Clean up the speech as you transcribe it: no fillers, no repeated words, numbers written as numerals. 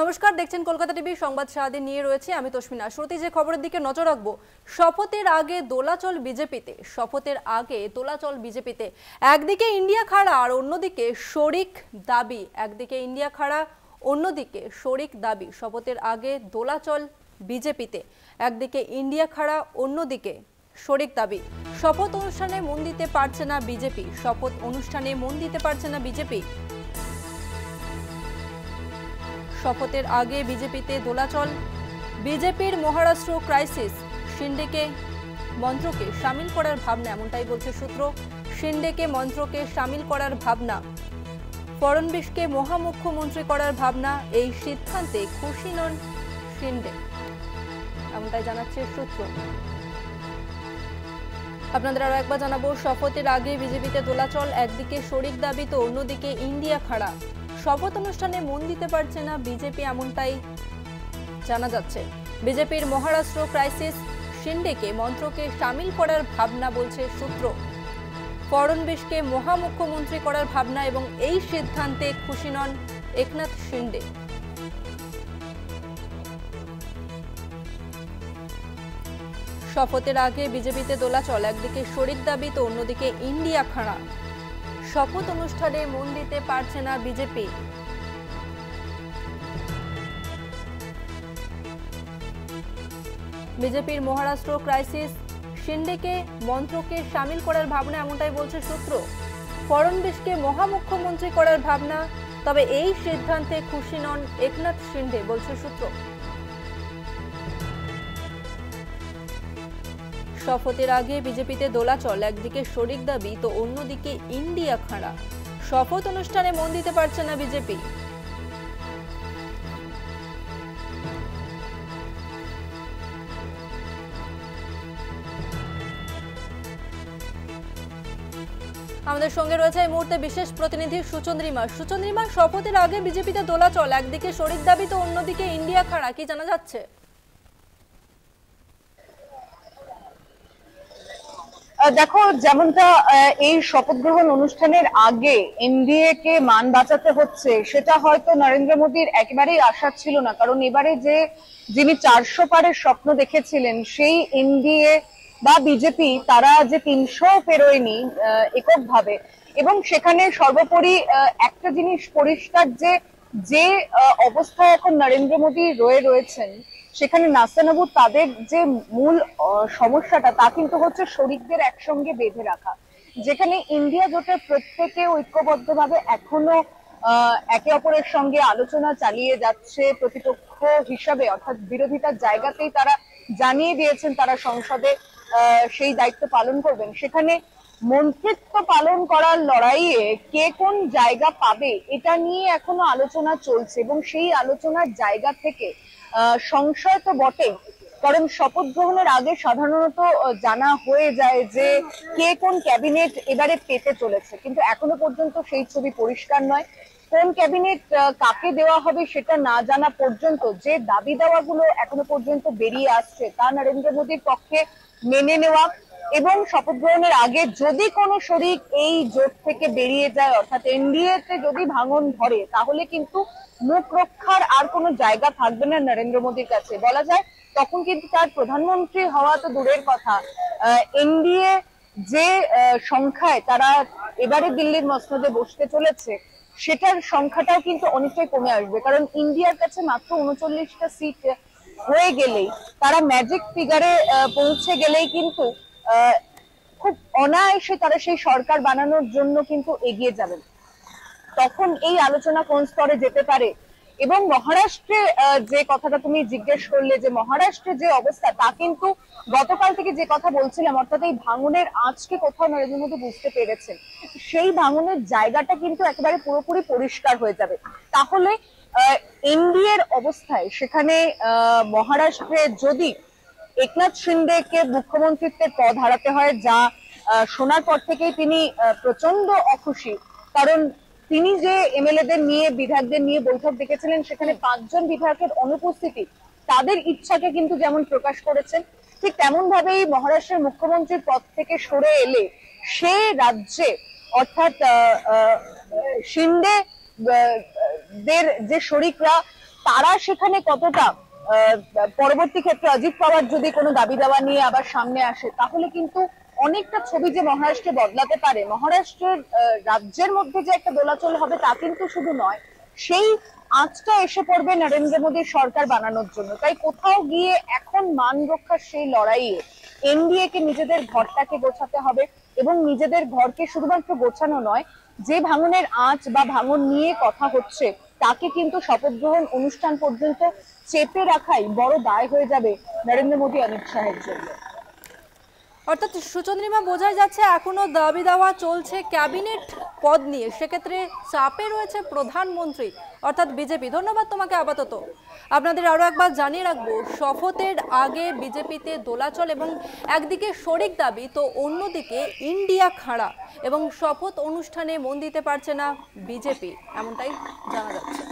নমস্কার, দেখছেন কলকাতা টিভি সংবাদ সারাদিন নিয়ে রয়েছে আমি তস্মিনা। শুরুতেই যে খবরের দিকে নজর রাখবো, শপথের আগে দোলাচল বিজেপিতে। শপথের আগে দোলাচল বিজেপিতে, একদিকে ইন্ডিয়া খাড়া আর অন্যদিকে শরিক দাবি। একদিকে ইন্ডিয়া খাড়া, অন্যদিকে শরিক দাবি। শপথের আগে দোলাচল বিজেপিতে, একদিকে ইন্ডিয়া খাড়া, অন্যদিকে শরিক দাবি। শপথ অনুষ্ঠানে মন দিতে পারছে না বিজেপি। শপথ অনুষ্ঠানে মন দিতে পারছে না বিজেপি। শপথের আগে বিজেপিতে দোলাচল। বিজেপির মহারাষ্ট্র ক্রাইসিস, শিন্ডেকে মন্ত্রকে সামিল করার ভাবনা, এমনটাই বলছে সূত্র। শিন্ডেকে মন্ত্রকে সামিল করার ভাবনা, ফড়নবিশকে মহামুখ্যমন্ত্রী করার ভাবনা, এই সিদ্ধান্তে খুশি নন শিন্ডে, এমনটাই জানাচ্ছে সূত্র। আপনাদের আরো একবার জানাবো, শপথের আগে বিজেপিতে দোলাচল, একদিকে শরিক দাবি তো অন্যদিকে ইন্ডিয়া খাড়া। শপথ অনুষ্ঠানে মন দিতে পারছে না বিজেপি, এমনটাই জানা যাচ্ছে। বিজেপির মহারাষ্ট্র ক্রাইসিস, শিন্ডেকে মন্ত্রকে সামিল করার ভাবনা বলছে সূত্র। ফড়নবিশকে মহামুখ্যমন্ত্রী করার ভাবনা এবং এই সিদ্ধান্তে খুশি নন একনাথ শিন্ডে। শপথের আগে বিজেপিতে দোলাচল, একদিকে শরিক দাবি তো অন্যদিকে ইন্ডিয়া খাড়া। শপথ অনুষ্ঠানে মন দিতে পারছে না বিজেপি। বিজেপির মহারাষ্ট্র ক্রাইসিস, শিন্ডেকে মন্ত্রকে সামিল করার ভাবনা, এমনটাই বলছে সূত্র। ফড়নবিশকে মহামুখ্যমন্ত্রী করার ভাবনা, তবে এই সিদ্ধান্তে খুশি নন একনাথ শিন্ডে, বলছে সূত্র। শপথের আগে বিজেপিতে দোলাচল, একদিকে শরিক দাবি তো অন্যদিকে ইন্ডিয়া খাড়া। শপথ অনুষ্ঠানে মন দিতে পারছে না বিজেপি। আমাদের সঙ্গে রয়েছে এই মুহূর্তে বিশেষ প্রতিনিধি সুচন্দ্রিমা। সুচন্দ্রিমা, শপথের আগে বিজেপিতে দোলাচল, একদিকে শরিক দাবি তো অন্যদিকে ইন্ডিয়া খাড়া, কি জানা যাচ্ছে? দেখো, যেমনটা এই শপথ গ্রহণ অনুষ্ঠানের আগে এনডিএ কে মান বাঁচাতে হচ্ছে, সেটা হয়তো নরেন্দ্র মোদীর একেবারেই আশা ছিল না। কারণ এবারে যিনি 400 পারের স্বপ্ন দেখেছিলেন, সেই এনডিএ বা বিজেপি, তারা যে 300 পেরোয়নি এককভাবে। এবং সেখানে সর্বোপরি একটা জিনিস পরিষ্কার, যে অবস্থায় এখন নরেন্দ্র মোদী রয়েছেন, সেখানে নাস্তানাবুদ তাদের যে মূল সমস্যাটা, তা কিন্তু হচ্ছে শরিকদের একসঙ্গে বেঁধে রাখা। যেখানে ইন্ডিয়া জোটের প্রত্যেকে ঐক্যবদ্ধভাবে এখনো একে অপরের সঙ্গে আলোচনা চালিয়ে যাচ্ছে। প্রতিপক্ষ হিসাবে অর্থাৎ বিরোধিতার জায়গাতেই তারা জানিয়ে দিয়েছেন তারা সংসদে সেই দায়িত্ব পালন করবেন। সেখানে মন্ত্রিত্ব পালন করার লড়াইয়ে কে কোন জায়গা পাবে, এটা নিয়ে এখনো আলোচনা চলছে। এবং সেই আলোচনার জায়গা থেকে সংশয় তো বটেই, কারণ শপথ গ্রহণের আগে সাধারণত জানা হয়ে যায় যে কে কোন ক্যাবিনেট এবারে পেতে চলেছে, কিন্তু এখনো পর্যন্ত সেই ছবি পরিষ্কার নয়। কোন ক্যাবিনেট কাকে দেওয়া হবে সেটা না জানা পর্যন্ত যে দাবি দেওয়াগুলো এখনো পর্যন্ত বেরিয়ে আসছে, তা নরেন্দ্র মোদীর পক্ষে মেনে নেওয়া। এবং শপথ গ্রহণের আগে যদি কোনো শরিক এই জোট থেকে বেরিয়ে যায়, অর্থাৎ এনডিএ তে যদি ভাঙন ধরে, তাহলে কিন্তু মুখ রক্ষার আর কোনো জায়গা থাকবে না নরেন্দ্র মোদীর কাছে। বলা যায় তখন কিন্তু তার প্রধানমন্ত্রী হওয়া তো দূরের কথা, এনডিএ যে সংখ্যায় তারা এবারে দিল্লির মসনদে বসতে চলেছে, সেটার সংখ্যাটাও কিন্তু অনেকটাই কমে আসবে। কারণ ইন্ডিয়ার কাছে মাত্র 39টা সিট হয়ে গেলেই, তারা ম্যাজিক ফিগারে পৌঁছে গেলেই কিন্তু খুব অনায়াসে তারা সেই সরকার বানানোর জন্য কিন্তু এগিয়ে যাবেন। তখন এই আলোচনা কোন স্তরে যেতে পারে। এবং মহারাষ্ট্রে যে কথাটা তুমি জিজ্ঞেস করলে, যে মহারাষ্ট্রে যে অবস্থা, তা কিন্তু গতকাল থেকে যে কথা বলছিলাম, অর্থাৎ এই ভাঙনের আজকে কোথাও নরেন্দ্র মোদী বুঝতে পেরেছেন, সেই ভাঙনের জায়গাটা কিন্তু একেবারে পুরোপুরি পরিষ্কার হয়ে যাবে। তাহলে এনডিএর অবস্থায় সেখানে মহারাষ্ট্রে যদি একনাথ শিন্ডেকে মুখ্যমন্ত্রীত্বের পদ হারাতে হয়, যা শোনার পর থেকেই তিনি প্রচন্ড অখুশি। কারণ তিনি যে এমএলএদের নিয়ে, বিধায়কদের নিয়ে বৈঠক ডেকেছিলেন, সেখানে 5 জন বিধায়কের অনুপস্থিতি তাদের ইচ্ছাকে কিন্তু যেমন প্রকাশ করেছেন, ঠিক তেমন ভাবেই মহারাষ্ট্রের মুখ্যমন্ত্রীর পদ থেকে সরে এলে সে রাজ্যে, অর্থাৎ শিন্ডে দের যে শরিকরা তারা সেখানে কতটা পরবর্তী ক্ষেত্রে অজিত পাওয়ার যদি কোনো দাবি দাওয়া নিয়ে আবার সামনে আসে, তাহলে কিন্তু অনেকটা ছবি যে মহারাষ্ট্রে বদলাতে পারে। মহারাষ্ট্রের রাজ্যের মধ্যে যে একটা দোলাচল হবে তা কিন্তু শুধু নয়, সেই আঁচটা এসে পড়বে নরেন্দ্র মোদীর সরকার বানানোর জন্য। তাই কোথাও গিয়ে এখন মান রক্ষার সেই লড়াইয়ে এনডিএ কে নিজেদের ঘরটাকে গোছাতে হবে, এবং নিজেদের ঘরকে শুধুমাত্র গোছানো নয়, যে ভাঙনের আঁচ বা ভাঙন নিয়ে কথা হচ্ছে তাকে কিন্তু শপথ গ্রহণ অনুষ্ঠান পর্যন্ত চেপে রাখাই বড় দায় হয়ে যাবে নরেন্দ্র মোদী অমিত শাহের জন্য। অর্থাৎ সুচন্দ্রিমা, বোঝাই যাচ্ছে এখনো দাবি দাওয়া চলছে ক্যাবিনেট পদ নিয়ে, সেক্ষেত্রে চাপে রয়েছে প্রধানমন্ত্রী অর্থাৎ বিজেপি। ধন্যবাদ তোমাকে। আপাতত আপনাদের আরো একবার জানিয়ে রাখবো, শপথের আগে বিজেপিতে দোলাচল এবং একদিকে শরিক দাবি, তো অন্যদিকে ইন্ডিয়া খাড়া এবং শপথ অনুষ্ঠানে মন দিতে পারছে না বিজেপি, এমনটাই জানা যাচ্ছে।